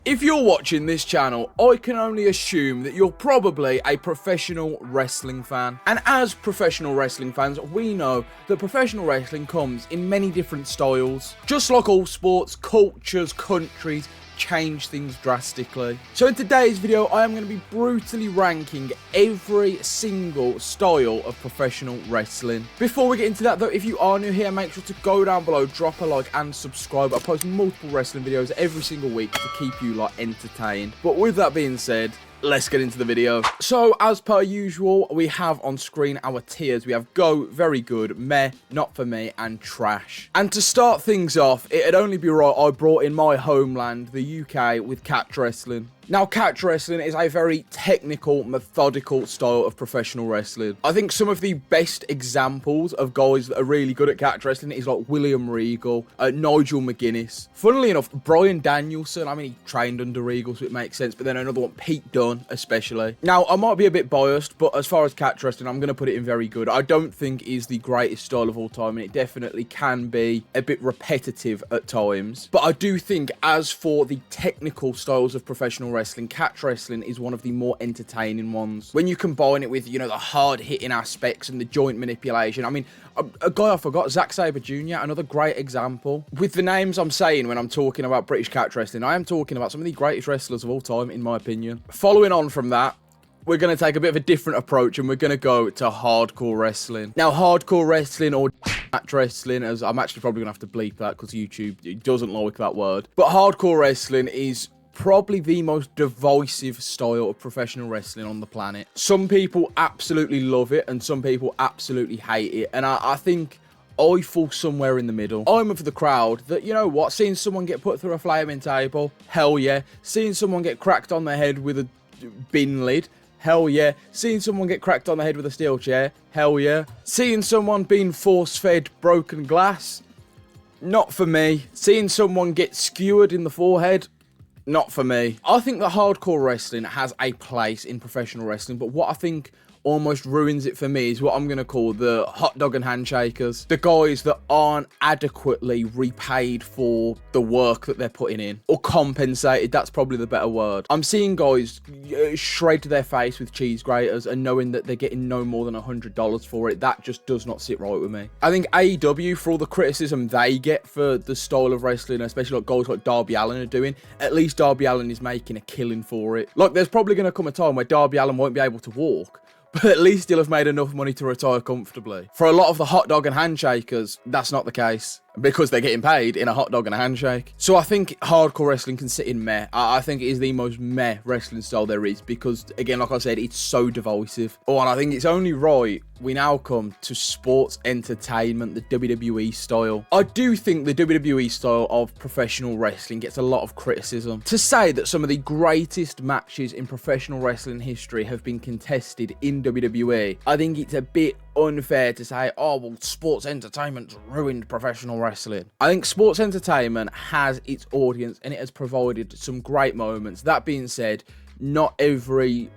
If you're watching this channel, I can only assume that you're probably a professional wrestling fan. And as professional wrestling fans, we know that professional wrestling comes in many different styles. Just like all sports, cultures, countries change things drastically. So in today's video, I am going to be brutally ranking every single style of professional wrestling. Before we get into that though, if you are new here, make sure to go down below, drop a like and subscribe. I post multiple wrestling videos every single week to keep you entertained. But with that being said, let's get into the video. So, as per usual, we have on screen our tiers. We have Go, Very Good, Meh, Not For Me, and Trash. And to start things off, it'd only be right I brought in my homeland, the UK, with catch wrestling. Now, catch wrestling is a very technical, methodical style of professional wrestling. I think some of the best examples of guys that are really good at catch wrestling is like William Regal, Nigel McGuinness. Funnily enough, Bryan Danielson, I mean, he trained under Regal, so it makes sense. But then another one, Pete Dunne, especially. Now, I might be a bit biased, but as far as catch wrestling, I'm going to put it in Very Good. I don't think is the greatest style of all time, and it definitely can be a bit repetitive at times. But I do think, as for the technical styles of professional wrestling, catch wrestling is one of the more entertaining ones. When you combine it with, you know, the hard-hitting aspects and the joint manipulation. I mean, a guy I forgot, Zack Sabre Jr., another great example. With the names I'm saying when I'm talking about British catch wrestling, I am talking about some of the greatest wrestlers of all time, in my opinion. Following on from that, we're going to take a bit of a different approach and we're going to go to hardcore wrestling. Now, hardcore wrestling or catch wrestling, as I'm actually probably going to have to bleep that because YouTube doesn't like that word. But hardcore wrestling is probably the most divisive style of professional wrestling on the planet. Some people absolutely love it and some people absolutely hate it. And I think I fall somewhere in the middle. I'm of the crowd that, you know what, seeing someone get put through a flaming table, hell yeah. Seeing someone get cracked on the head with a bin lid, hell yeah. Seeing someone get cracked on the head with a steel chair, hell yeah. Seeing someone being force-fed broken glass, not for me. Seeing someone get skewered in the forehead, not for me. I think that hardcore wrestling has a place in professional wrestling, but what I think almost ruins it for me is what I'm going to call the hot dog and handshakers. The guys that aren't adequately repaid for the work that they're putting in. Or compensated, that's probably the better word. I'm seeing guys shred their face with cheese graters and knowing that they're getting no more than $100 for it. That just does not sit right with me. I think AEW, for all the criticism they get for the style of wrestling, especially like guys like Darby Allin are doing, at least Darby Allin is making a killing for it. Like, there's probably going to come a time where Darby Allin won't be able to walk, but at least he'll have made enough money to retire comfortably. For a lot of the hot dog and handshakers, that's not the case, because they're getting paid in a hot dog and a handshake. So I think hardcore wrestling can sit in meh. I think it is the most meh wrestling style there is, because, again, like I said, it's so divisive. Oh, and I think it's only right we now come to sports entertainment, the WWE style. I do think the WWE style of professional wrestling gets a lot of criticism. To say that some of the greatest matches in professional wrestling history have been contested in WWE, I think it's a bit unfair to say, oh, well, sports entertainment's ruined professional wrestling. I think sports entertainment has its audience and it has provided some great moments. That being said, not every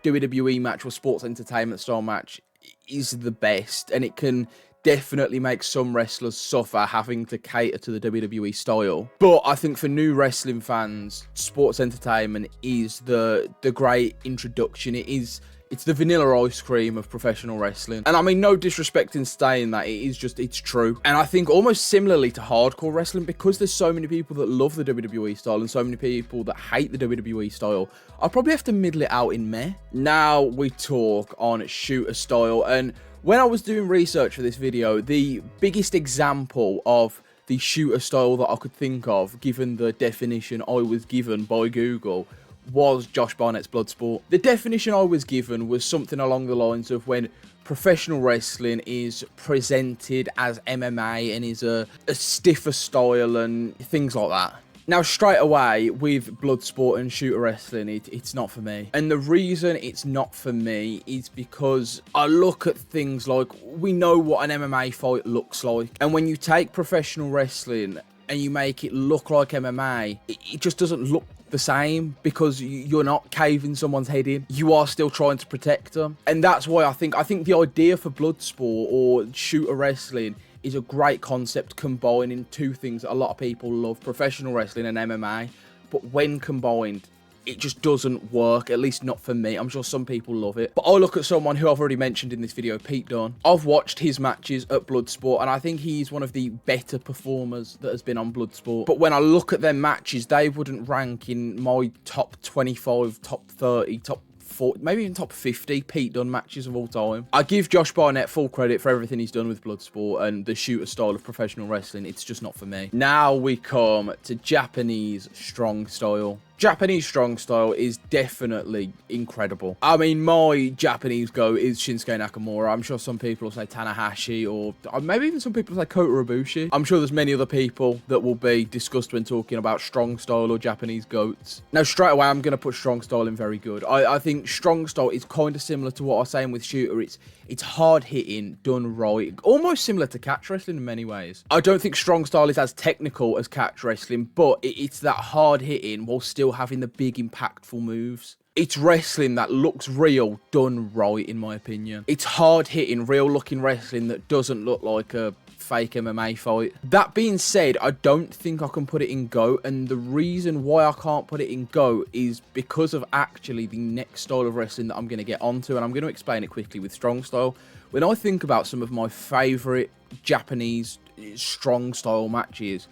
WWE match or sports entertainment style match is the best, and it can definitely make some wrestlers suffer having to cater to the WWE style. But I think for new wrestling fans, sports entertainment is the great introduction. It's the vanilla ice cream of professional wrestling. And I mean, no disrespect in saying that, it's true. And I think almost similarly to hardcore wrestling, because there's so many people that love the WWE style and so many people that hate the WWE style, I'll probably have to middle it out in meh. Now we talk on shooter style. And when I was doing research for this video, the biggest example of the shooter style that I could think of, given the definition I was given by Google, was Josh Barnett's Bloodsport. The definition I was given was something along the lines of when professional wrestling is presented as MMA and is a stiffer style and things like that. Now, straight away, with Bloodsport and shooter wrestling, it's not for me. And the reason it's not for me is because I look at things like, we know what an MMA fight looks like. And when you take professional wrestling and you make it look like MMA, it just doesn't look the same, because you're not caving someone's head in. You are still trying to protect them. And that's why I think the idea for Bloodsport or shooter wrestling is a great concept, combining two things that a lot of people love, professional wrestling and MMA. but when combined, it just doesn't work, at least not for me. I'm sure some people love it. But I look at someone who I've already mentioned in this video, Pete Dunne. I've watched his matches at Bloodsport, and I think he's one of the better performers that has been on Bloodsport. But when I look at their matches, they wouldn't rank in my top 25, top 30, top 40, maybe even top 50 Pete Dunne matches of all time. I give Josh Barnett full credit for everything he's done with Bloodsport and the shooter style of professional wrestling. It's just not for me. Now we come to Japanese strong style. Japanese strong style is definitely incredible. I mean, my Japanese go is Shinsuke Nakamura. I'm sure some people will say Tanahashi, or maybe even some people say Kota Ibushi. I'm sure there's many other people that will be discussed when talking about strong style or Japanese goats. Now, straight away, I'm going to put strong style in very good. I think strong style is kind of similar to what I was saying with shooter. It's hard hitting, done right, almost similar to catch wrestling in many ways. I don't think strong style is as technical as catch wrestling, but it's that hard hitting while still having the big impactful moves. It's wrestling that looks real, done right, in my opinion. It's hard hitting, real looking wrestling that doesn't look like a fake MMA fight. That being said, I don't think I can put it in GOAT, and the reason why I can't put it in GOAT is because of actually the next style of wrestling that I'm going to get onto, and I'm going to explain it quickly with strong style. When I think about some of my favourite Japanese strong style matches,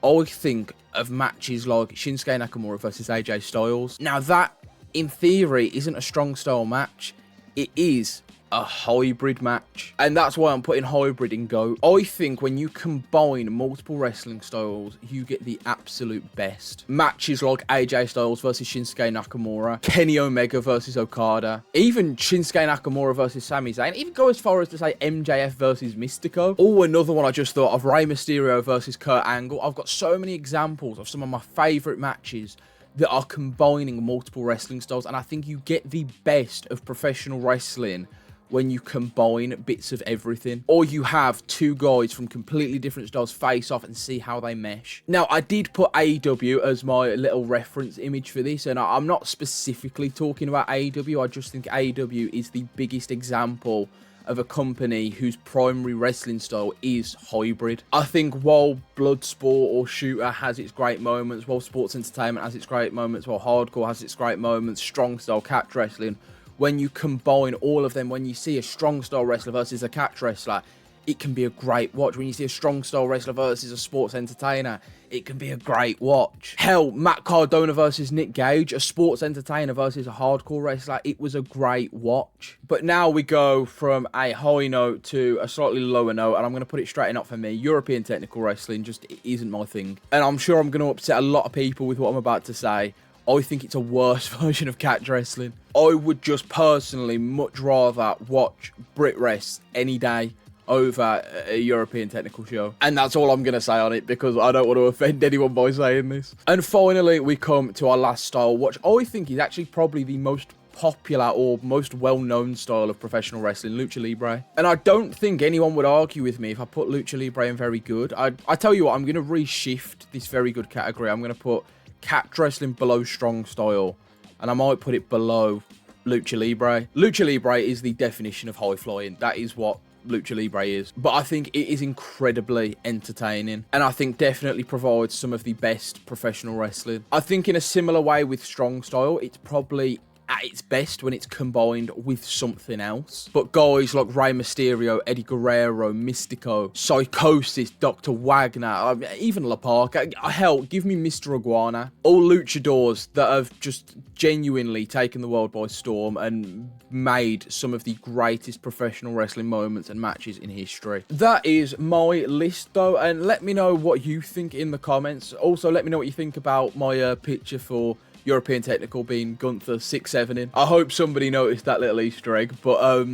I think of matches like Shinsuke Nakamura versus AJ Styles. Now that, in theory, isn't a strong style match. It is a hybrid match, and that's why I'm putting hybrid in GOAT. I think when you combine multiple wrestling styles, you get the absolute best. Matches like AJ Styles versus Shinsuke Nakamura, Kenny Omega versus Okada, even Shinsuke Nakamura versus Sami Zayn, even go as far as to say MJF versus Mystico. Oh, another one I just thought of, Rey Mysterio versus Kurt Angle. I've got so many examples of some of my favourite matches that are combining multiple wrestling styles, and I think you get the best of professional wrestling when you combine bits of everything, or you have two guys from completely different styles face off and see how they mesh. Now, I did put AEW as my little reference image for this, and I'm not specifically talking about AEW. I just think AEW is the biggest example of a company whose primary wrestling style is hybrid. I think while Bloodsport or Shooter has its great moments, while Sports Entertainment has its great moments, while Hardcore has its great moments, strong style catch wrestling, when you combine all of them, when you see a strong style wrestler versus a catch wrestler, it can be a great watch. When you see a strong style wrestler versus a sports entertainer, it can be a great watch. Hell, Matt Cardona versus Nick Gage, a sports entertainer versus a hardcore wrestler, it was a great watch. But now we go from a high note to a slightly lower note, and I'm going to put it straight up for me. European technical wrestling just isn't my thing. And I'm sure I'm going to upset a lot of people with what I'm about to say. I think it's a worse version of catch wrestling. I would just personally much rather watch Brit Rest any day over a European technical show. And that's all I'm going to say on it, because I don't want to offend anyone by saying this. And finally, we come to our last style, which I think is actually probably the most popular or most well-known style of professional wrestling, Lucha Libre. And I don't think anyone would argue with me if I put Lucha Libre in very good. I tell you what, I'm going to reshift this very good category. I'm going to put catch wrestling below strong style, and I might put it below Lucha Libre. Lucha Libre is the definition of high flying. That is what Lucha Libre is. But I think it is incredibly entertaining, and I think definitely provides some of the best professional wrestling. I think in a similar way with strong style, it's probably at its best when it's combined with something else. But guys like Rey Mysterio, Eddie Guerrero, Mystico, Psychosis, Dr. Wagner, even La Parka, hell, give me Mr. Iguana. All luchadors that have just genuinely taken the world by storm and made some of the greatest professional wrestling moments and matches in history. That is my list though, and let me know what you think in the comments. Also, let me know what you think about my picture for European Technical being Gunther 6-7-ing. I hope somebody noticed that little Easter egg. But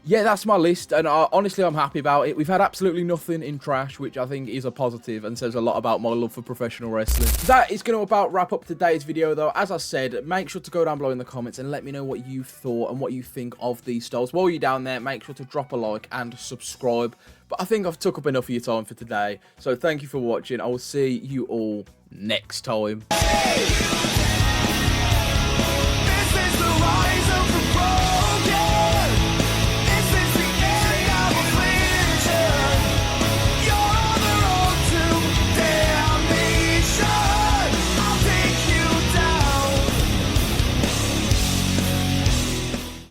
yeah, that's my list, and honestly, I'm happy about it. We've had absolutely nothing in trash, which I think is a positive and says a lot about my love for professional wrestling. That is going to about wrap up today's video, though. As I said, make sure to go down below in the comments and let me know what you thought and what you think of these styles. While you're down there, make sure to drop a like and subscribe. But I think I've took up enough of your time for today, so thank you for watching. I will see you all next time.